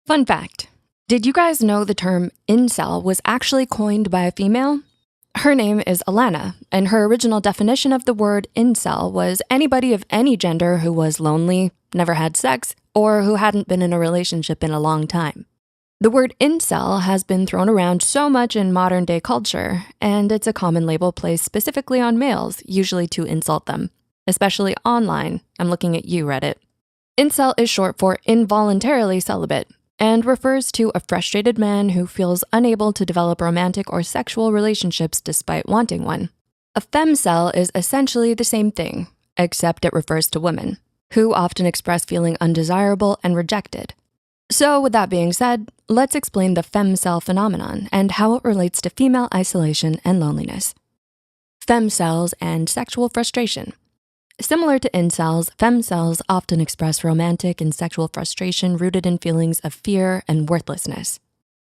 Fun fact, did you guys know the term incel was actually coined by a female? Her name is Elana, and her original definition of the word incel was anybody of any gender who was lonely, never had sex, or who hadn't been in a relationship in a long time. The word incel has been thrown around so much in modern day culture, and it's a common label placed specifically on males, usually to insult them, especially online. I'm looking at you, Reddit. Incel is short for involuntarily celibate, and refers to a frustrated man who feels unable to develop romantic or sexual relationships despite wanting one. A femcel is essentially the same thing, except it refers to women, who often express feeling undesirable and rejected. So with that being said, let's explain the femcel phenomenon and how it relates to female isolation and loneliness. Femcels and sexual frustration. Similar to incels, femcels often express romantic and sexual frustration rooted in feelings of fear and worthlessness.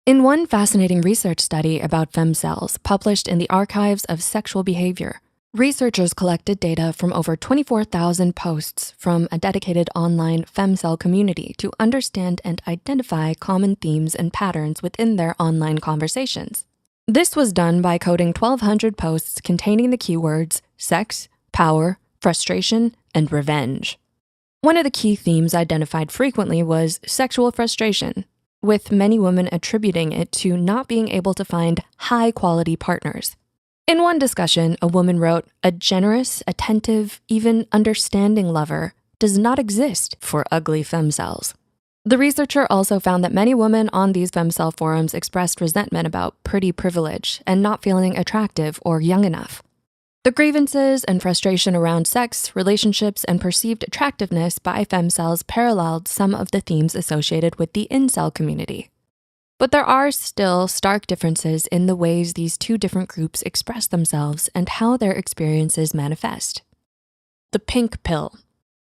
In one fascinating research study about femcels published in the Archives of Sexual Behavior, researchers collected data from over 24,000 posts from a dedicated online femcel community to understand and identify common themes and patterns within their online conversations. This was done by coding 1,200 posts containing the keywords sex, power, frustration, and revenge. One of the key themes identified frequently was sexual frustration, with many women attributing it to not being able to find high-quality partners. In one discussion, a woman wrote, "A generous, attentive, even understanding lover does not exist for ugly femcels." The researcher also found that many women on these femcel forums expressed resentment about pretty privilege and not feeling attractive or young enough. The grievances and frustration around sex, relationships, and perceived attractiveness by femcels paralleled some of the themes associated with the incel community. But there are still stark differences in the ways these two different groups express themselves and how their experiences manifest. The pink pill.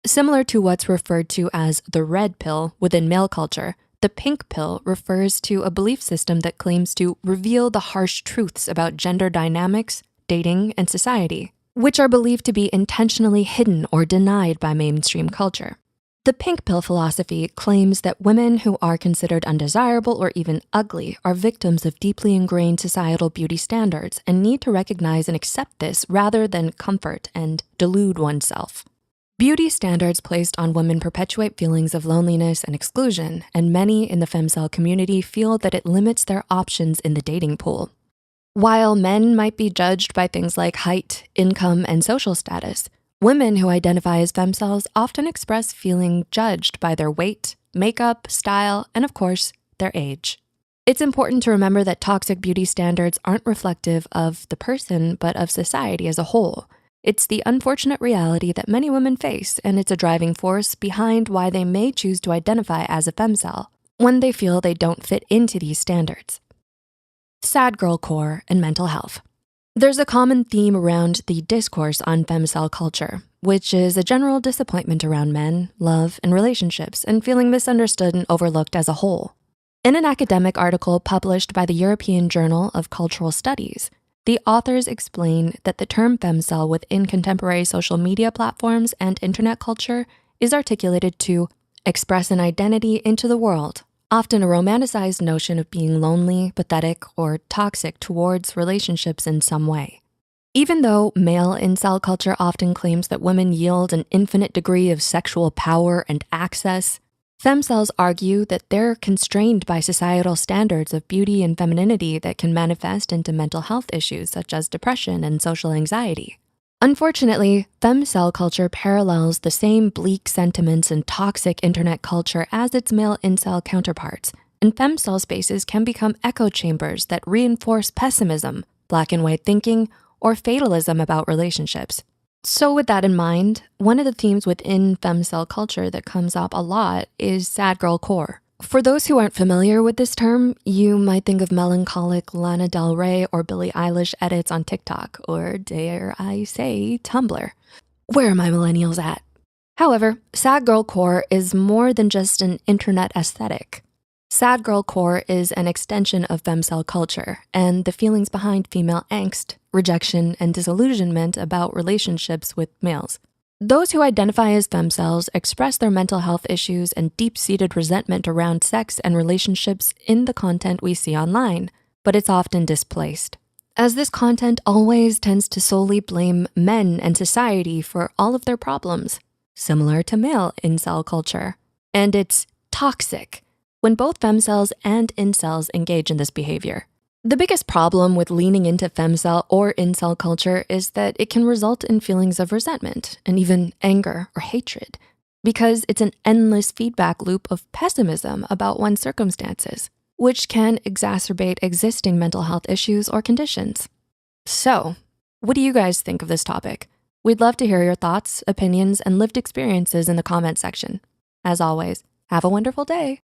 Similar to what's referred to as the red pill within male culture, the pink pill refers to a belief system that claims to reveal the harsh truths about gender dynamics, dating, and society, which are believed to be intentionally hidden or denied by mainstream culture. The pink pill philosophy claims that women who are considered undesirable or even ugly are victims of deeply ingrained societal beauty standards and need to recognize and accept this rather than comfort and delude oneself. Beauty standards placed on women perpetuate feelings of loneliness and exclusion, and many in the femcel community feel that it limits their options in the dating pool. While men might be judged by things like height, income, and social status, women who identify as femcels often express feeling judged by their weight, makeup, style, and of course, their age. It's important to remember that toxic beauty standards aren't reflective of the person, but of society as a whole. It's the unfortunate reality that many women face, and it's a driving force behind why they may choose to identify as a femcel when they feel they don't fit into these standards. Sad girl core and mental health. There's a common theme around the discourse on femcel culture, which is a general disappointment around men, love, and relationships, and feeling misunderstood and overlooked as a whole. In an academic article published by the European Journal of Cultural Studies, the authors explain that the term femcel within contemporary social media platforms and internet culture is articulated to express an identity into the world, often a romanticized notion of being lonely, pathetic, or toxic towards relationships in some way. Even though male incel culture often claims that women yield an infinite degree of sexual power and access, femcels argue that they're constrained by societal standards of beauty and femininity that can manifest into mental health issues such as depression and social anxiety. Unfortunately, femcel culture parallels the same bleak sentiments and toxic internet culture as its male incel counterparts, and femcel spaces can become echo chambers that reinforce pessimism, black and white thinking, or fatalism about relationships. So with that in mind, one of the themes within femcel culture that comes up a lot is sad girl core. For those who aren't familiar with this term, you might think of melancholic Lana Del Rey or Billie Eilish edits on TikTok, or dare I say, Tumblr. Where are my millennials at? However, sad girl core is more than just an internet aesthetic. Sad girl core is an extension of femcel culture and the feelings behind female angst, rejection, and disillusionment about relationships with males. Those who identify as femcells express their mental health issues and deep-seated resentment around sex and relationships in the content we see online, but it's often displaced, as this content always tends to solely blame men and society for all of their problems, similar to male incel culture. And it's toxic when both femcells and incels engage in this behavior. The biggest problem with leaning into femcel or incel culture is that it can result in feelings of resentment and even anger or hatred, because it's an endless feedback loop of pessimism about one's circumstances, which can exacerbate existing mental health issues or conditions. So, what do you guys think of this topic? We'd love to hear your thoughts, opinions, and lived experiences in the comment section. As always, have a wonderful day.